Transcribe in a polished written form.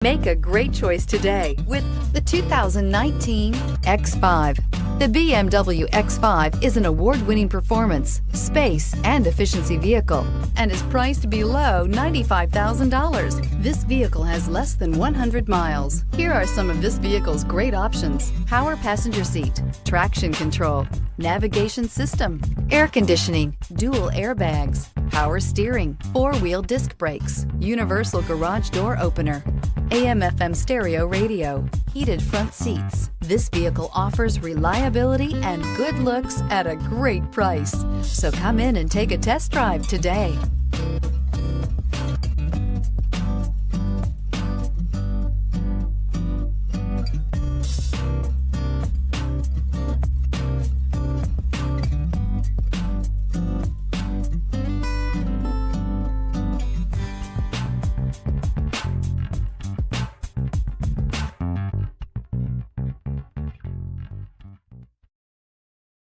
Make a great choice today with the 2019 X5. The BMW X5 is an award-winning performance, space, and efficiency vehicle and is priced below $95,000. This vehicle has less than 100 miles. Here are some of this vehicle's great options: power passenger seat, traction control, navigation system, air conditioning, dual airbags, power steering, four-wheel disc brakes, universal garage door opener, AM/FM stereo radio, heated front seats. This vehicle offers reliability and good looks at a great price. So come in and take a test drive today.